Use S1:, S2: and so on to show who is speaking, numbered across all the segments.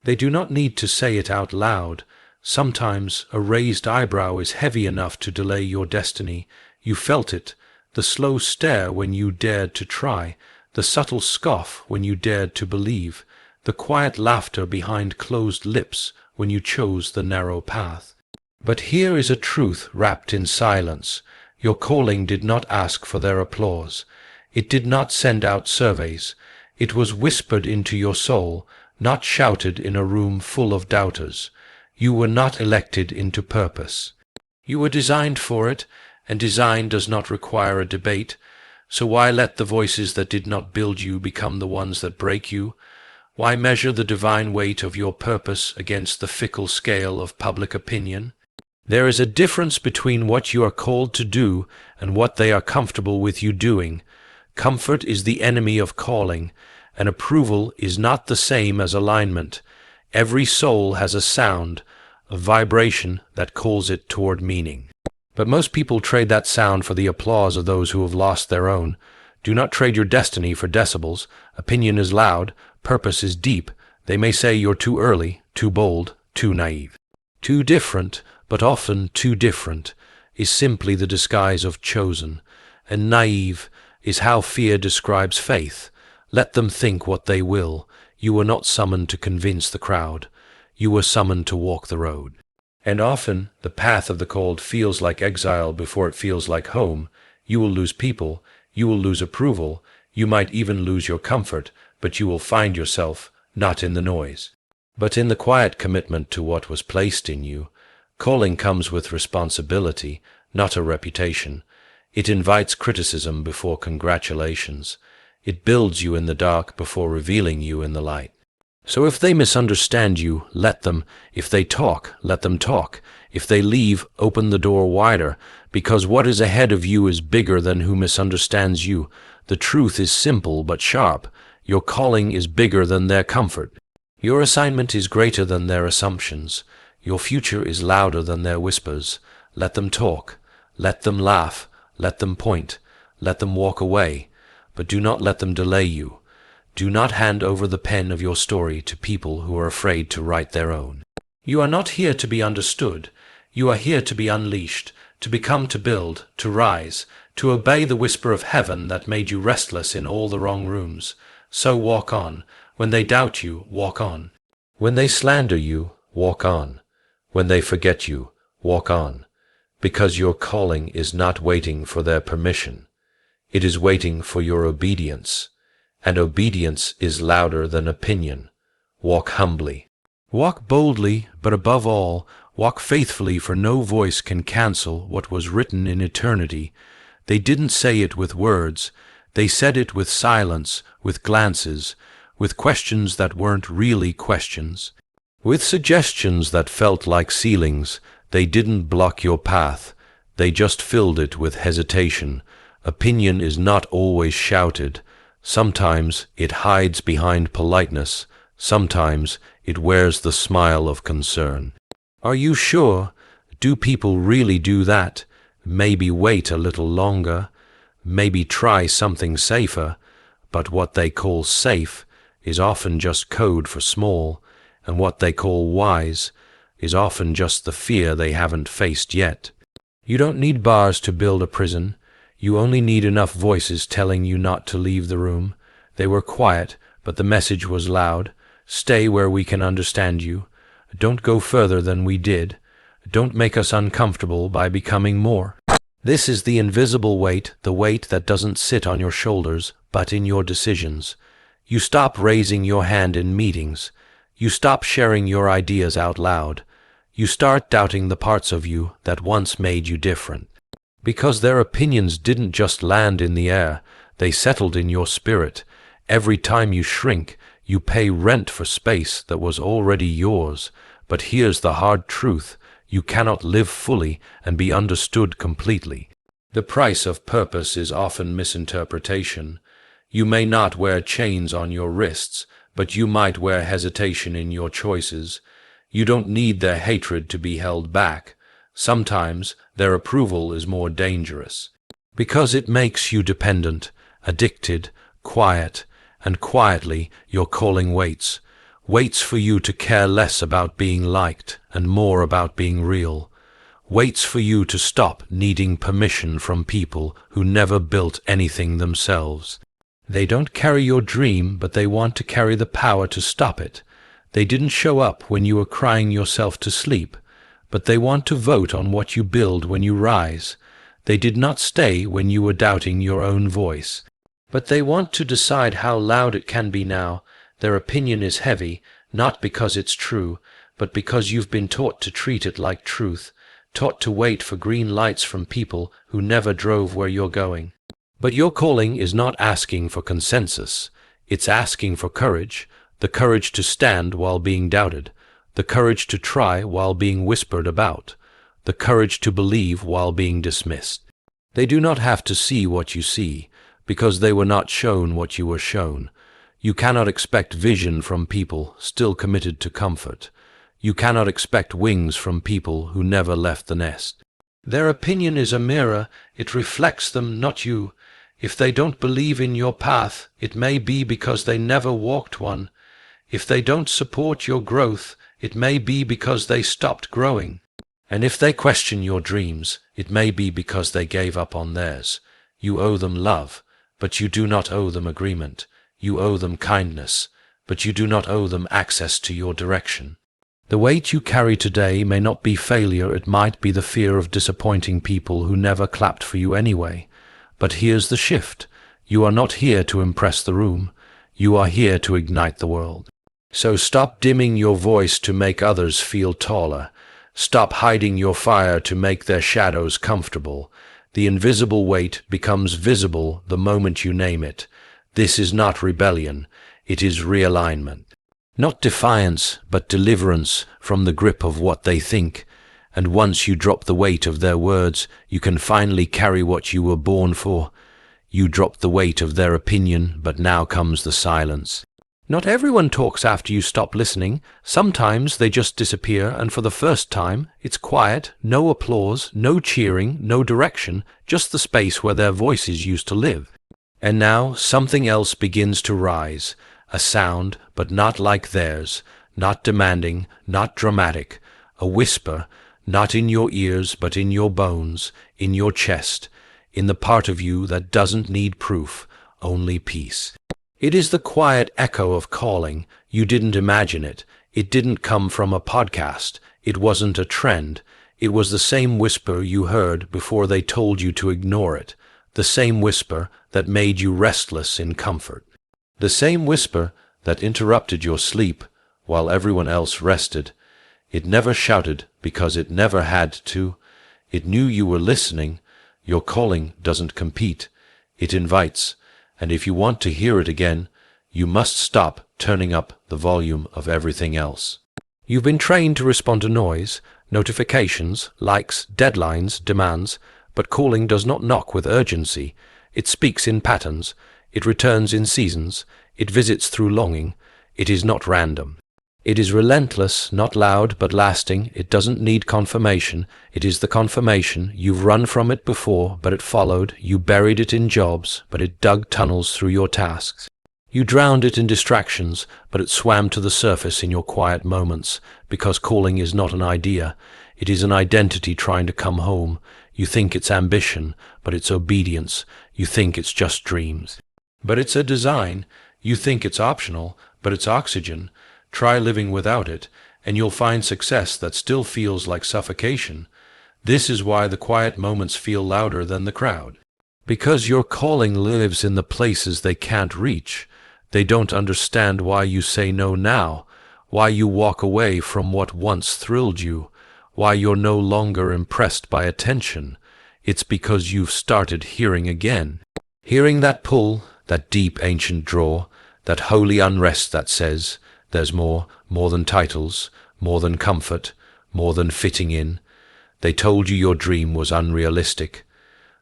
S1: They do not need to say it out loud. Sometimes a raised eyebrow is heavy enough to delay your destiny. You felt it, the slow stare when you dared to try, the subtle scoff when you dared to believe, the quiet laughter behind closed lips when you chose the narrow path. But here is a truth wrapped in silence. Your calling did not ask for their applause. It did not send out surveys. It was whispered into your soul, not shouted in a room full of doubters. You were not elected into purpose. You were designed for it, and design does not require a debate. So why let the voices that did not build you become the ones that break you? Why measure the divine weight of your purpose against the fickle scale of public opinion? There is a difference between what you are called to do and what they are comfortable with you doing. Comfort is the enemy of calling, and approval is not the same as alignment. Every soul has a sound, a vibration that calls it toward meaning. But most people trade that sound for the applause of those who have lost their own. Do not trade your destiny for decibels. Opinion is loud, purpose is deep. They may say you're too early, too bold, too naive. Too different, but often too different, is simply the disguise of chosen, and naive is how fear describes faith. Let them think what they will. You were not summoned to convince the crowd. You were summoned to walk the road. And often the path of the called feels like exile before it feels like home. You will lose people. You will lose approval. You might even lose your comfort, but you will find yourself not in the noise, but in the quiet commitment to what was placed in you. Calling comes with responsibility, not a reputation. It invites criticism before congratulations. It builds you in the dark before revealing you in the light. So if they misunderstand you, let them. If they talk, let them talk. If they leave, open the door wider, because what is ahead of you is bigger than who misunderstands you. The truth is simple but sharp. Your calling is bigger than their comfort. Your assignment is greater than their assumptions. Your future is louder than their whispers. Let them talk. Let them laugh. Let them point. Let them walk away. But do not let them delay you. Do not hand over the pen of your story to people who are afraid to write their own. You are not here to be understood. You are here to be unleashed, to become, to build, to rise, to obey the whisper of heaven that made you restless in all the wrong rooms. So walk on. When they doubt you, walk on. When they slander you, walk on. When they forget you, walk on. Because your calling is not waiting for their permission. It is waiting for your obedience. And obedience is louder than opinion. Walk humbly. Walk boldly, but above all, walk faithfully, for no voice can cancel what was written in eternity. They didn't say it with words. They said it with silence, with glances, with questions that weren't really questions, with suggestions that felt like ceilings. They didn't block your path. They just filled it with hesitation. Opinion is not always shouted. Sometimes it hides behind politeness. Sometimes it wears the smile of concern. Are you sure? Do people really do that? Maybe wait a little longer. Maybe try something safer. But what they call safe is often just code for small, and what they call wise is often just the fear they haven't faced yet. You don't need bars to build a prison. You only need enough voices telling you not to leave the room. They were quiet, but the message was loud. Stay where we can understand you. Don't go further than we did. Don't make us uncomfortable by becoming more. This is the invisible weight, the weight that doesn't sit on your shoulders, but in your decisions. You stop raising your hand in meetings. You stop sharing your ideas out loud. You start doubting the parts of you that once made you different. Because their opinions didn't just land in the air, they settled in your spirit. Every time you shrink, you pay rent for space that was already yours. But here's the hard truth. You cannot live fully and be understood completely. The price of purpose is often misinterpretation. You may not wear chains on your wrists, but you might wear hesitation in your choices. You don't need their hatred to be held back. Sometimes their approval is more dangerous, because it makes you dependent, addicted, quiet, and quietly your calling waits. waits for you to care less about being liked and more about being real, waits for you to stop needing permission from people who never built anything themselves. They don't carry your dream, but they want to carry the power to stop it. They didn't show up when you were crying yourself to sleep, but they want to vote on what you build when you rise. They did not stay when you were doubting your own voice, but they want to decide how loud it can be now. Their opinion is heavy, not because it's true, but because you've been taught to treat it like truth, taught to wait for green lights from people who never drove where you're going. But your calling is not asking for consensus. It's asking for courage, the courage to stand while being doubted, the courage to try while being whispered about, the courage to believe while being dismissed. They do not have to see what you see, because they were not shown what you were shown. You cannot expect vision from people still committed to comfort. You cannot expect wings from people who never left the nest. Their opinion is a mirror. It reflects them, not you. If they don't believe in your path, it may be because they never walked one. If they don't support your growth, it may be because they stopped growing. And if they question your dreams, it may be because they gave up on theirs. You owe them love, but you do not owe them agreement. You owe them kindness, but you do not owe them access to your direction. The weight you carry today may not be failure, it might be the fear of disappointing people who never clapped for you anyway. But here's the shift. You are not here to impress the room. You are here to ignite the world. So stop dimming your voice to make others feel taller. Stop hiding your fire to make their shadows comfortable. The invisible weight becomes visible the moment you name it. This is not rebellion. It is realignment. Not defiance, but deliverance from the grip of what they think. And once you drop the weight of their words, you can finally carry what you were born for. You drop the weight of their opinion, but now comes the silence. Not everyone talks after you stop listening. Sometimes they just disappear, and for the first time, it's quiet, no applause, no cheering, no direction, just the space where their voices used to live. And now something else begins to rise, a sound, but not like theirs, not demanding, not dramatic, a whisper, not in your ears, but in your bones, in your chest, in the part of you that doesn't need proof, only peace. It is the quiet echo of calling. You didn't imagine it. It didn't come from a podcast. It wasn't a trend. It was the same whisper you heard before they told you to ignore it, the same whisper that made you restless in comfort, the same whisper that interrupted your sleep while everyone else rested. It never shouted because it never had to. It knew you were listening. Your calling doesn't compete. It invites. And if you want to hear it again, you must stop turning up the volume of everything else. You've been trained to respond to noise, notifications, likes, deadlines, demands, but calling does not knock with urgency. It speaks in patterns. It returns in seasons. It visits through longing. It is not random. It is relentless, not loud, but lasting. It doesn't need confirmation. It is the confirmation. You've run from it before, but it followed. You buried it in jobs, but it dug tunnels through your tasks. You drowned it in distractions, but it swam to the surface in your quiet moments, because calling is not an idea. It is an identity trying to come home. You think it's ambition, but it's obedience. You think it's just dreams, but it's a design. You think it's optional, but it's oxygen. Try living without it, and you'll find success that still feels like suffocation. This is why the quiet moments feel louder than the crowd. Because your calling lives in the places they can't reach. They don't understand why you say no now, why you walk away from what once thrilled you, why you're no longer impressed by attention. It's because you've started hearing again. Hearing that pull, that deep ancient draw, that holy unrest that says, there's more than titles, more than comfort, more than fitting in. They told you your dream was unrealistic,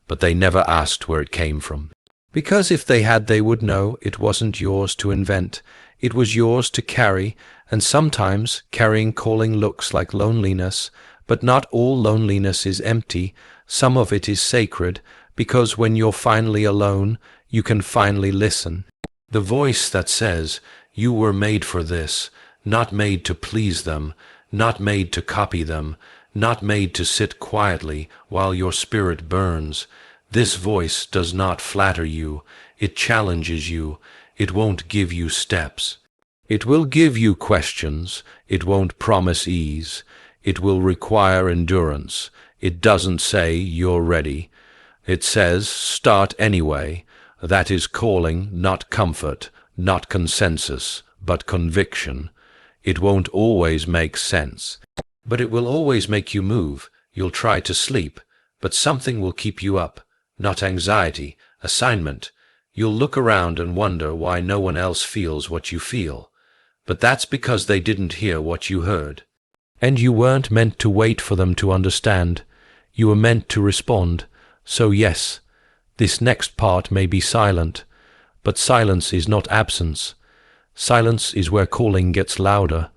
S1: but they never asked where it came from. Because if they had, they would know it wasn't yours to invent. It was yours to carry, and sometimes carrying calling looks like loneliness, but not all loneliness is empty. Some of it is sacred, because when you're finally alone, you can finally listen. The voice that says, you were made for this, not made to please them, not made to copy them, not made to sit quietly while your spirit burns. This voice does not flatter you, it challenges you, it won't give you steps. It will give you questions, it won't promise ease, it will require endurance. It doesn't say you're ready. It says start anyway. That is calling, not comfort, not consensus, but conviction. It won't always make sense, but it will always make you move. You'll try to sleep, but something will keep you up, not anxiety, assignment. You'll look around and wonder why no one else feels what you feel. But that's because they didn't hear what you heard. And you weren't meant to wait for them to understand. You were meant to respond. So yes, this next part may be silent, but silence is not absence. Silence is where calling gets louder.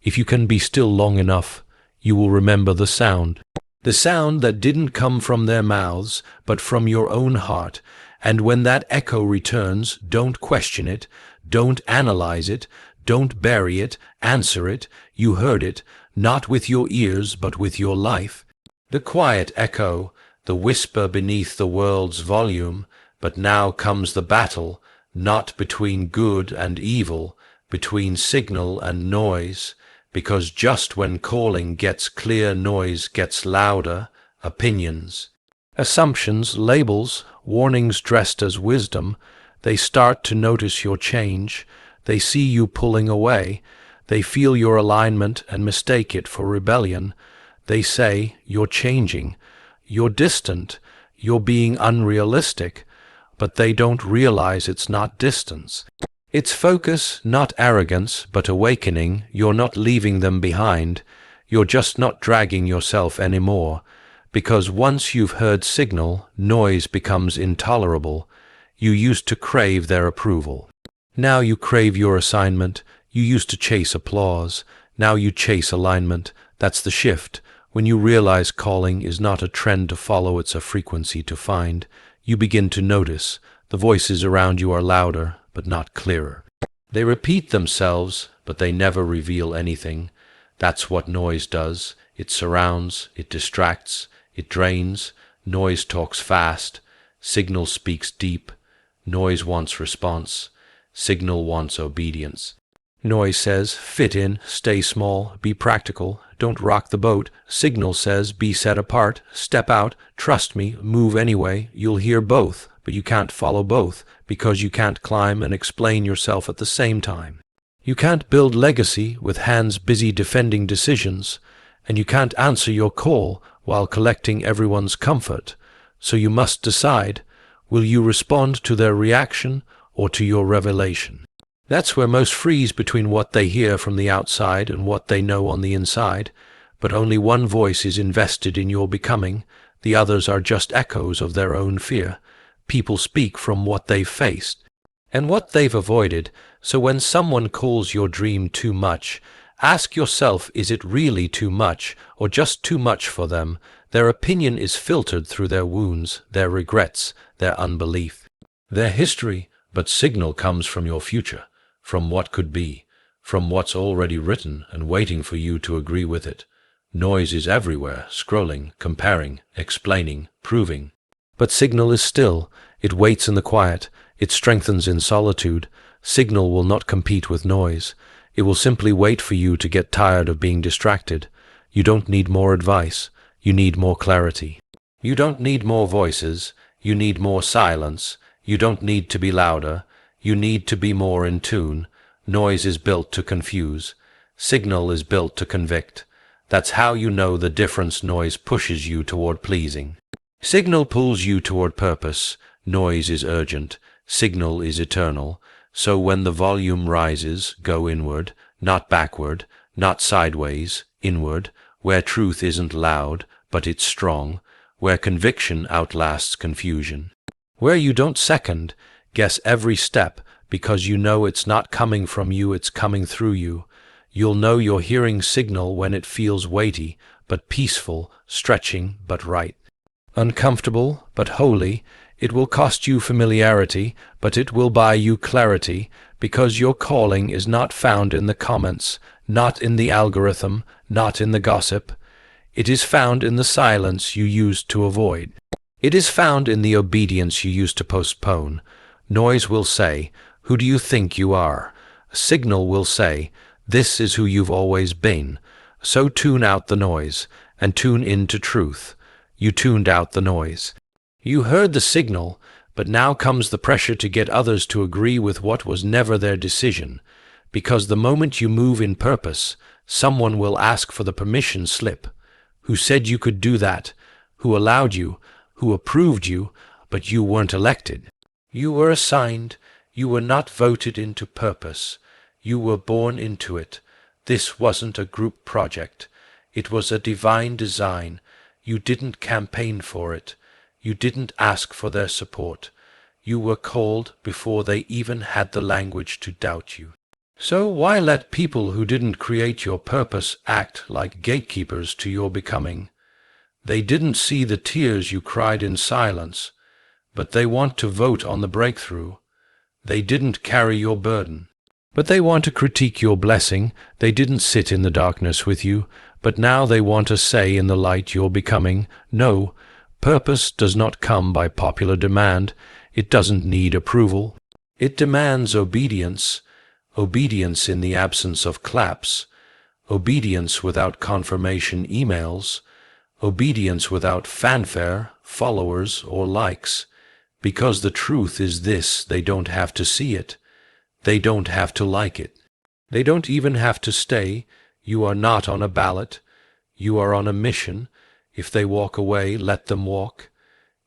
S1: If you can be still long enough, you will remember the sound that didn't come from their mouths, but from your own heart. And when that echo returns, don't question it, don't analyze it, don't bury it, answer it. You heard it, not with your ears, but with your life. The quiet echo, the whisper beneath the world's volume. But now comes the battle, not between good and evil, between signal and noise. Because just when calling gets clear, noise gets louder. Opinions, assumptions, labels, warnings dressed as wisdom. They start to notice your change. They see you pulling away. They feel your alignment and mistake it for rebellion. They say, you're changing, you're distant, you're being unrealistic. But they don't realize it's not distance. It's focus, not arrogance, but awakening. You're not leaving them behind. You're just not dragging yourself anymore. Because once you've heard signal, noise becomes intolerable. You used to crave their approval. Now you crave your assignment. You used to chase applause. Now you chase alignment. That's the shift. When you realize calling is not a trend to follow, it's a frequency to find. You begin to notice. The voices around you are louder, but not clearer. They repeat themselves, but they never reveal anything. That's what noise does. It surrounds, it distracts, it drains. Noise talks fast. Signal speaks deep. Noise wants response. Signal wants obedience. Noise says, fit in, stay small, be practical, don't rock the boat. Signal says, be set apart, step out, trust me, move anyway. You'll hear both, but you can't follow both, because you can't climb and explain yourself at the same time. You can't build legacy with hands busy defending decisions, and you can't answer your call while collecting everyone's comfort. So you must decide, will you respond to their reaction or to your revelation? That's where most freeze between what they hear from the outside and what they know on the inside. But only one voice is invested in your becoming. The others are just echoes of their own fear. People speak from what they've faced and what they've avoided. So when someone calls your dream too much, ask yourself, is it really too much or just too much for them? Their opinion is filtered through their wounds, their regrets, their unbelief, their history. But signal comes from your future, from what could be, from what's already written and waiting for you to agree with it. Noise is everywhere, scrolling, comparing, explaining, proving. But signal is still. It waits in the quiet. It strengthens in solitude. Signal will not compete with noise. It will simply wait for you to get tired of being distracted. You don't need more advice. You need more clarity. You don't need more voices. You need more silence. You don't need to be louder. You need to be more in tune. Noise is built to confuse. Signal is built to convict. That's how you know the difference. Noise pushes you toward pleasing. Signal pulls you toward purpose. Noise is urgent. Signal is eternal. So when the volume rises, go inward, not backward, not sideways, inward, where truth isn't loud, but it's strong, where conviction outlasts confusion. Where you don't second, guess every step, because you know it's not coming from you, it's coming through you. You'll know you're hearing signal when it feels weighty, but peaceful, stretching, but right. Uncomfortable, but holy. It will cost you familiarity, but it will buy you clarity, because your calling is not found in the comments, not in the algorithm, not in the gossip. It is found in the silence you used to avoid. It is found in the obedience you used to postpone. Noise will say, "Who do you think you are?" A signal will say, "This is who you've always been." So tune out the noise and tune into truth. You tuned out the noise. You heard the signal, but now comes the pressure to get others to agree with what was never their decision. Because the moment you move in purpose, someone will ask for the permission slip. Who said you could do that? Who allowed you? Who approved you? But you weren't elected. You were assigned. You were not voted into purpose. You were born into it. This wasn't a group project. It was a divine design. You didn't campaign for it. You didn't ask for their support. You were called before they even had the language to doubt you. So why let people who didn't create your purpose act like gatekeepers to your becoming? They didn't see the tears you cried in silence, but they want to vote on the breakthrough. They didn't carry your burden, but they want to critique your blessing. They didn't sit in the darkness with you, but now they want a say in the light you're becoming. No, purpose does not come by popular demand. It doesn't need approval. It demands obedience. Obedience in the absence of claps, obedience without confirmation emails, obedience without fanfare, followers, or likes. Because the truth is this: they don't have to see it. They don't have to like it. They don't even have to stay. You are not on a ballot. You are on a mission. If they walk away, let them walk.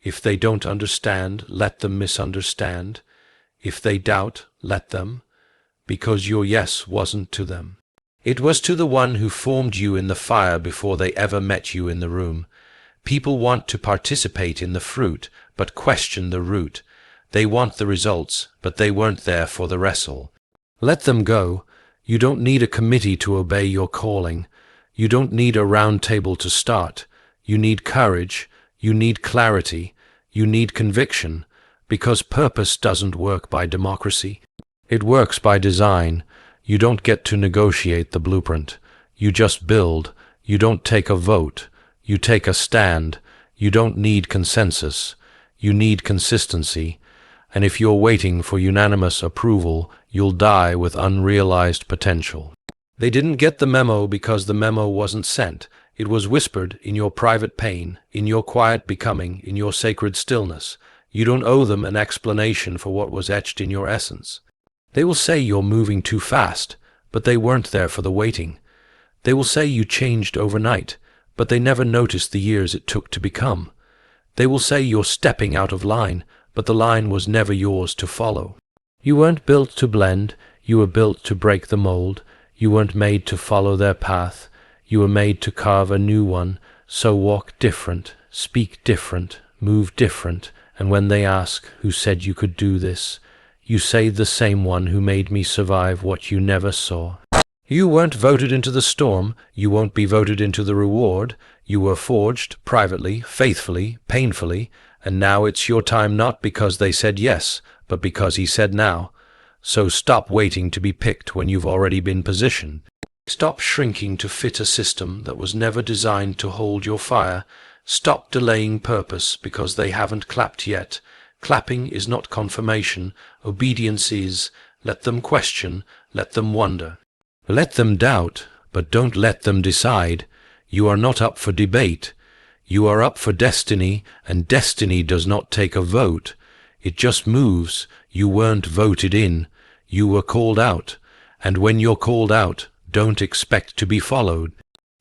S1: If they don't understand, let them misunderstand. If they doubt, let them. Because your yes wasn't to them. It was to the one who formed you in the fire before they ever met you in the room. People want to participate in the fruit, but question the root. They want the results, but they weren't there for the wrestle. Let them go. You don't need a committee to obey your calling. You don't need a round table to start. You need courage. You need clarity. You need conviction, because purpose doesn't work by democracy. It works by design. You don't get to negotiate the blueprint. You just build. You don't take a vote. You take a stand. You don't need consensus. You need consistency. And if you're waiting for unanimous approval, you'll die with unrealized potential. They didn't get the memo because the memo wasn't sent. It was whispered in your private pain, in your quiet becoming, in your sacred stillness. You don't owe them an explanation for what was etched in your essence. They will say you're moving too fast, but they weren't there for the waiting. They will say you changed overnight, but they never noticed the years it took to become. They will say you're stepping out of line, but the line was never yours to follow. You weren't built to blend. You were built to break the mold. You weren't made to follow their path. You were made to carve a new one. So walk different, speak different, move different, and when they ask, who said you could do this, you say the same one who made me survive what you never saw. You weren't voted into the storm. You won't be voted into the reward. You were forged privately, faithfully, painfully, and now it's your time, not because they said yes, but because he said now. So stop waiting to be picked when you've already been positioned. Stop shrinking to fit a system that was never designed to hold your fire. Stop delaying purpose because they haven't clapped yet. Clapping is not confirmation. Obedience is. Let them question. Let them wonder. Let them doubt, but don't let them decide. You are not up for debate. You are up for destiny, and destiny does not take a vote. It just moves. You weren't voted in. You were called out. And when you're called out, don't expect to be followed.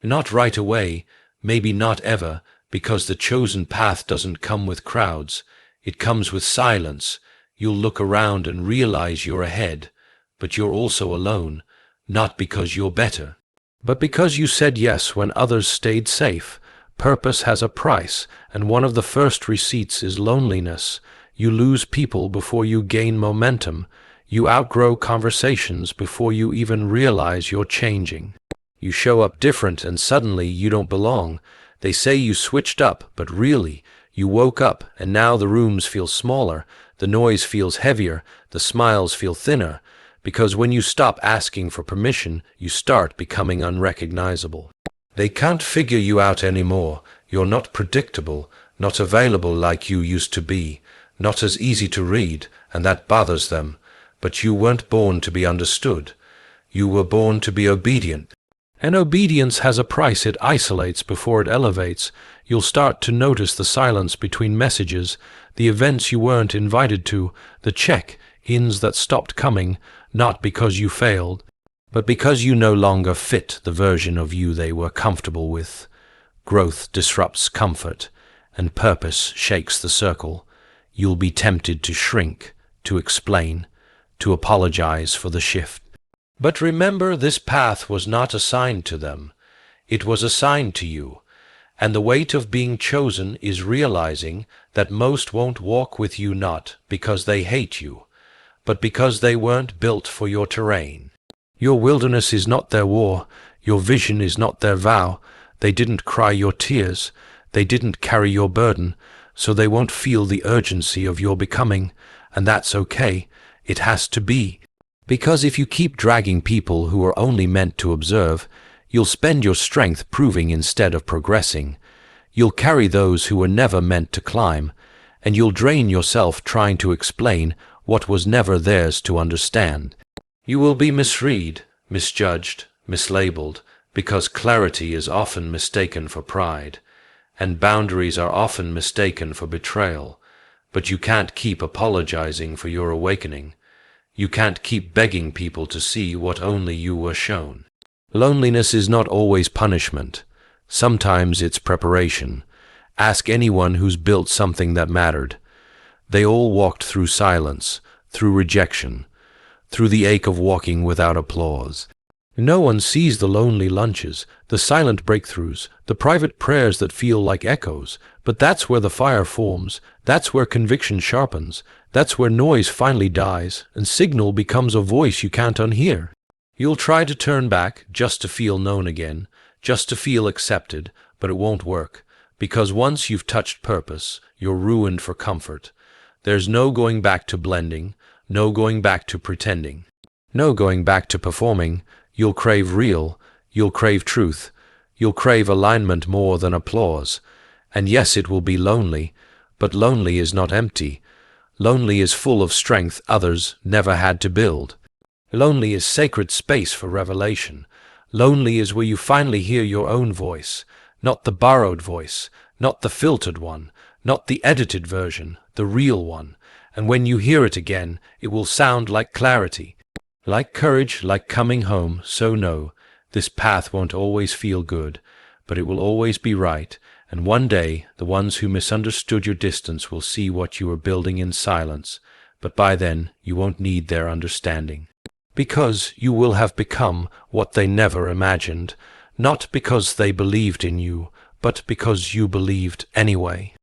S1: Not right away, maybe not ever, because the chosen path doesn't come with crowds. It comes with silence. You'll look around and realize you're ahead, but you're also alone, not because you're better, but because you said yes when others stayed safe. Purpose has a price, and one of the first receipts is loneliness. You lose people before you gain momentum. You outgrow conversations before you even realize you're changing. You show up different and suddenly you don't belong. They say you switched up, but really, You woke up, and now the rooms feel smaller, the noise feels heavier, the smiles feel thinner, because when you stop asking for permission, you start becoming unrecognizable. They can't figure you out anymore. You're not predictable, not available like you used to be, not as easy to read, and that bothers them. But you weren't born to be understood. You were born to be obedient. And obedience has a price. It isolates before it elevates. You'll start to notice the silence between messages, the events you weren't invited to, the check-ins that stopped coming, not because you failed, but because you no longer fit the version of you they were comfortable with. Growth disrupts comfort, and purpose shakes the circle. You'll be tempted to shrink, to explain, to apologize for the shift. But remember, this path was not assigned to them. It was assigned to you. And the weight of being chosen is realizing that most won't walk with you not because they hate you, but because they weren't built for your terrain. Your wilderness is not their war. Your vision is not their vow. They didn't cry your tears. They didn't carry your burden, so they won't feel the urgency of your becoming. And that's okay. It has to be. Because if you keep dragging people who are only meant to observe, you'll spend your strength proving instead of progressing. You'll carry those who were never meant to climb, and you'll drain yourself trying to explain what was never theirs to understand. You will be misread, misjudged, mislabeled, because clarity is often mistaken for pride, and boundaries are often mistaken for betrayal. But you can't keep apologizing for your awakening. You can't keep begging people to see what only you were shown. Loneliness is not always punishment. Sometimes it's preparation. Ask anyone who's built something that mattered. They all walked through silence, through rejection, through the ache of walking without applause. No one sees the lonely lunches, the silent breakthroughs, the private prayers that feel like echoes, but that's where the fire forms, that's where conviction sharpens, that's where noise finally dies, and signal becomes a voice you can't unhear. You'll try to turn back just to feel known again, just to feel accepted, but it won't work, because once you've touched purpose, you're ruined for comfort. There's no going back to blending, no going back to pretending, no going back to performing. You'll crave real, you'll crave truth, you'll crave alignment more than applause. And yes, it will be lonely, but lonely is not empty. Lonely is full of strength others never had to build. Lonely is sacred space for revelation. Lonely is where you finally hear your own voice, not the borrowed voice, not the filtered one, not the edited version, the real one. And when you hear it again, it will sound like clarity. Like courage, like coming home. So no, this path won't always feel good, but it will always be right, and one day the ones who misunderstood your distance will see what you were building in silence, but by then you won't need their understanding. Because you will have become what they never imagined, not because they believed in you, but because you believed anyway.